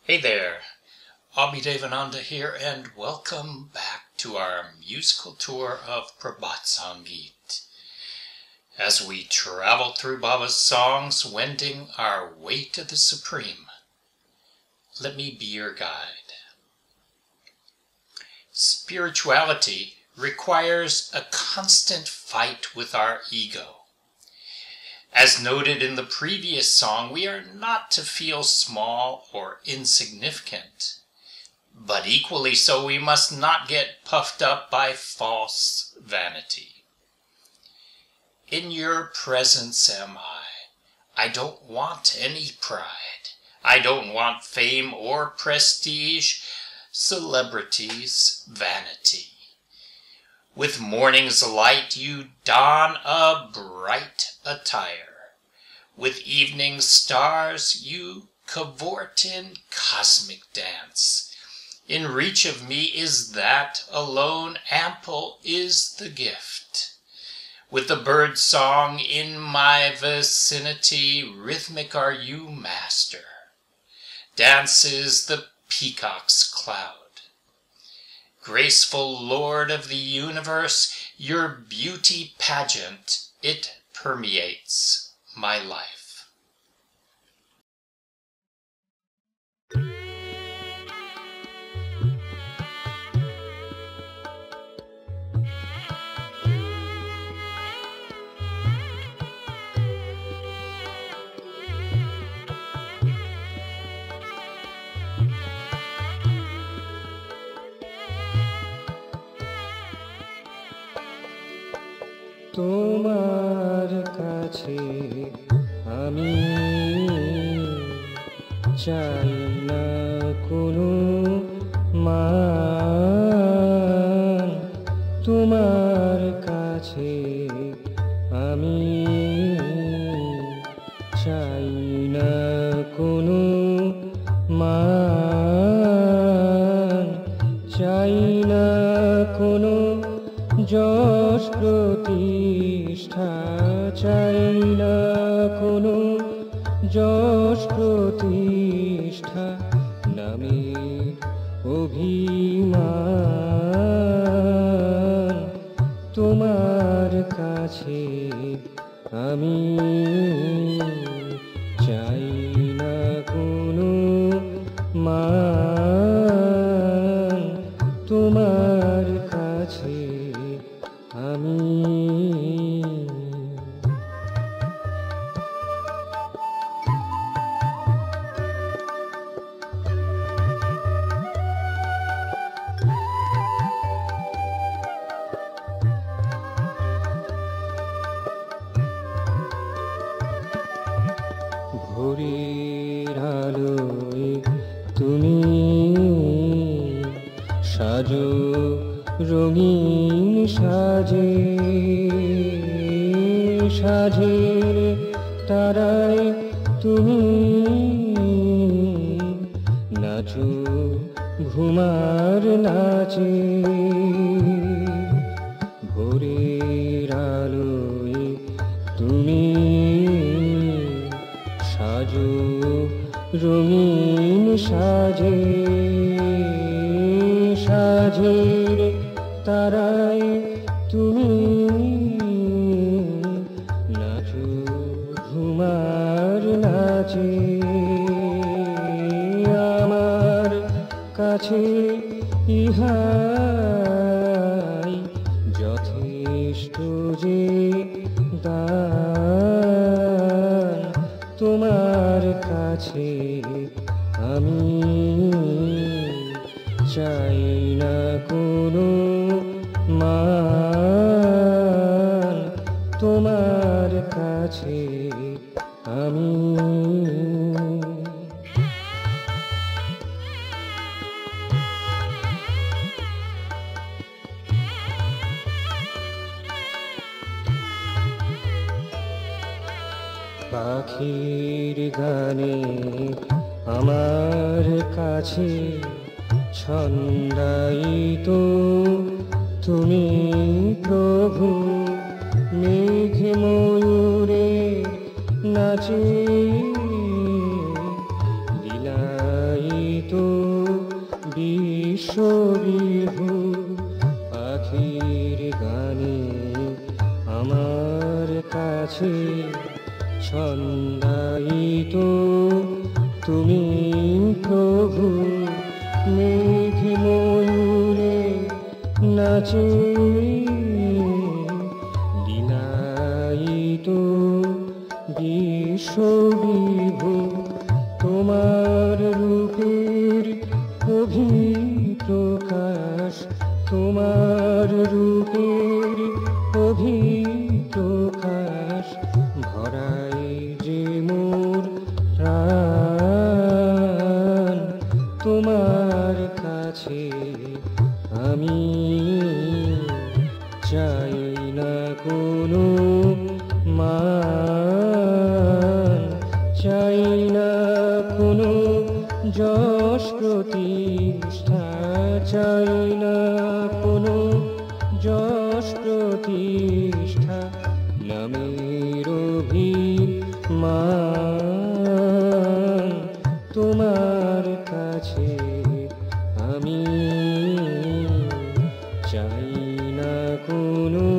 Hey there, Abhi Devananda here, and welcome back to our musical tour of Prabhat Sangeet. As we travel through Baba's songs, wending our way to the Supreme, let me be your guide. Spirituality requires a constant fight with our ego. As noted in the previous song, we are not to feel small or insignificant. But equally so, we must not get puffed up by false vanity. In your presence am I. I don't want any pride. I don't want fame or prestige, celebrities, vanity. With morning's light you don a bright attire. With evening's stars you cavort in cosmic dance. In reach of me is that alone, ample is the gift. With the bird song in my vicinity, rhythmic are you master. Dances the peacock's cloud. Graceful Lord of the universe, your beauty pageant, it permeates my life. তোমার কাছে আমি চাই না কোনো মান, তোমার কাছে আমি চাই না কোনো মান, চাই না কোনো যশ প্রতিষ্ঠা, চাই না কোনো যশ প্রতিষ্ঠা, নামে অভিমান, তোমার কাছে আমি চাই না কোনো মান, তোমার কাছে আমি। ভোরের আলোয় তুমি সাজো রঙিন সাজে, সাজের তারায় তুমি নাচো ঘুমার নাচে। ভোরের আলোয় তুমি সাজো রঙিন সাজে, সাজের তারায় তুমি নাচো ঘুমার নাচে। আমার কাছে ইহাই যথেষ্ট যে দান, তোমার কাছে আমি চাই না কোনো মান, তোমার কাছে আমি। পাখির গানে আমার কাছে ছন্দায়িত তুমি প্রভু, মেঘ ময়ূরে নাচে লীলায় তো বিশ্ববিভু পাখির গানে আমার কাছে ছন্দায়িত তুমি প্রভু মেঘ ময়ূরে নাচে লীলায়িত বিশ্ববিভু তোমার রূপের অভিপ্রকাশ তোমার রূপের অভিপ্রকাশ ভরাই যে মোর প্রাণ তোমার কাছে আমি চাই না কোনো মান চাই না কোনো যশ প্রতিষ্ঠা চাই না কোনো যশ প্রতিষ্ঠা নামের অভিমান তোমার কাছে আমি চাই না কোনো